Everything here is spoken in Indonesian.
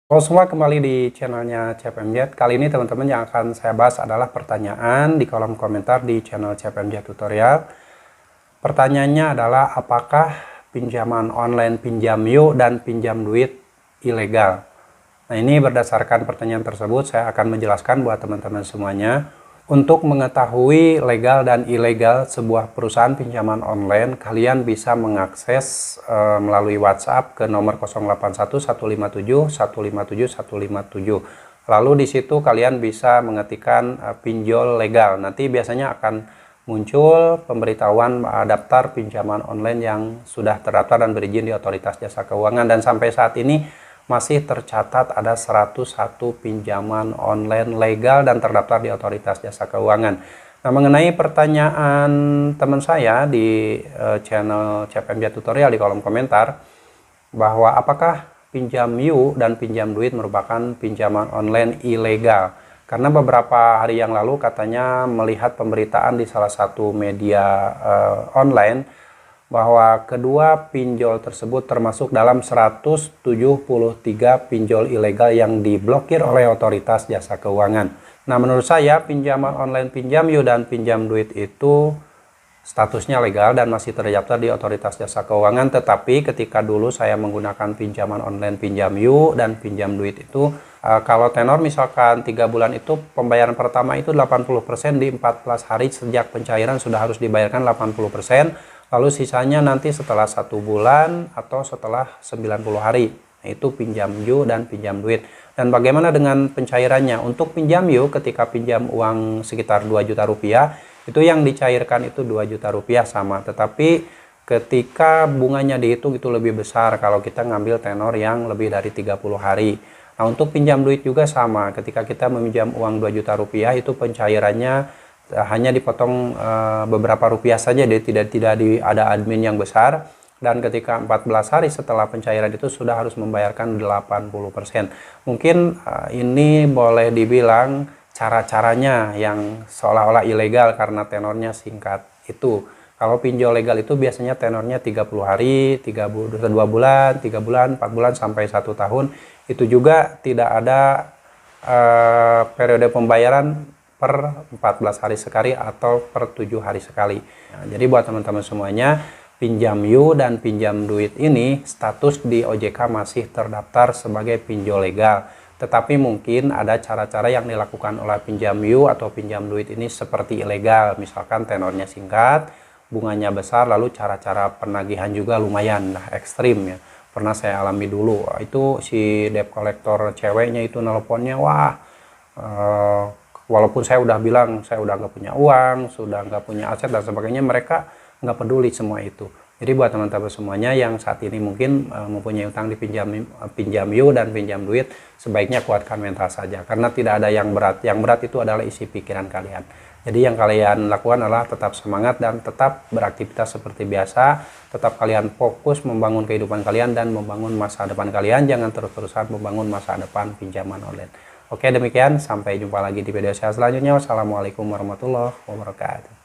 Halo semua, kembali di channelnya CFMZ. Kali ini teman-teman yang akan saya bahas adalah pertanyaan di kolom komentar di channel CFMZ Tutorial. Pertanyaannya adalah, apakah pinjaman online pinjam yuk dan pinjam duit ilegal? Nah, ini berdasarkan pertanyaan tersebut saya akan menjelaskan buat teman-teman semuanya. Untuk mengetahui legal dan ilegal sebuah perusahaan pinjaman online, kalian bisa mengakses melalui WhatsApp ke nomor 081 157 157 157. Lalu di situ kalian bisa mengetikkan pinjol legal. Nanti biasanya akan muncul pemberitahuan daftar pinjaman online yang sudah terdaftar dan berizin di Otoritas Jasa Keuangan, dan sampai saat ini masih tercatat ada 101 pinjaman online legal dan terdaftar di Otoritas Jasa Keuangan. Nah, mengenai pertanyaan teman saya di channel CFMZ Tutorial di kolom komentar, bahwa apakah pinjam yuk dan pinjam duit merupakan pinjaman online ilegal? Karena beberapa hari yang lalu katanya melihat pemberitaan di salah satu media online bahwa kedua pinjol tersebut termasuk dalam 173 pinjol ilegal yang diblokir oleh Otoritas Jasa Keuangan. Nah, menurut saya pinjaman online pinjam yuk dan pinjam duit itu statusnya legal dan masih terdaftar di Otoritas Jasa Keuangan, tetapi ketika dulu saya menggunakan pinjaman online pinjam yuk dan pinjam duit itu, kalau tenor misalkan 3 bulan itu pembayaran pertama itu 80%, di 14 hari sejak pencairan sudah harus dibayarkan 80%, lalu sisanya nanti setelah 1 bulan atau setelah 90 hari. Nah, itu pinjam yuk dan pinjam duit. Dan bagaimana dengan pencairannya? Untuk pinjam yuk, ketika pinjam uang sekitar 2 juta rupiah, itu yang dicairkan itu 2 juta rupiah sama, tetapi ketika bunganya dihitung itu lebih besar kalau kita ngambil tenor yang lebih dari 30 hari. Nah, untuk pinjam duit juga sama, ketika kita meminjam uang 2 juta rupiah itu pencairannya hanya dipotong beberapa rupiah saja, tidak ada admin yang besar, dan ketika 14 hari setelah pencairan itu sudah harus membayarkan 80%. Mungkin ini boleh dibilang cara-caranya yang seolah-olah ilegal karena tenornya singkat itu. Kalau pinjol legal itu biasanya tenornya 30 hari, 2 bulan, 3 bulan, 4 bulan, sampai 1 tahun. Itu juga tidak ada periode pembayaran per 14 hari sekali atau per 7 hari sekali. Nah, jadi buat teman-teman semuanya, pinjam yuk dan pinjam duit ini status di OJK masih terdaftar sebagai pinjol legal. Tetapi mungkin ada cara-cara yang dilakukan oleh pinjam yuk atau pinjam duit ini seperti ilegal. Misalkan tenornya singkat, bunganya besar, lalu cara-cara penagihan juga lumayan ekstrim ya. Pernah saya alami dulu, itu si debt collector ceweknya itu nelponnya, wah, walaupun saya udah bilang saya udah nggak punya uang, sudah nggak punya aset dan sebagainya, mereka nggak peduli semua itu. Jadi buat teman-teman semuanya yang saat ini mungkin mempunyai utang di pinjam yuk dan pinjam duit, sebaiknya kuatkan mental saja, karena tidak ada yang berat. Yang berat itu adalah isi pikiran kalian. Jadi yang kalian lakukan adalah tetap semangat dan tetap beraktivitas seperti biasa. Tetap kalian fokus membangun kehidupan kalian dan membangun masa depan kalian. Jangan terus-terusan membangun masa depan pinjaman online. Oke, demikian. Sampai jumpa lagi di video saya selanjutnya. Wassalamualaikum warahmatullahi wabarakatuh.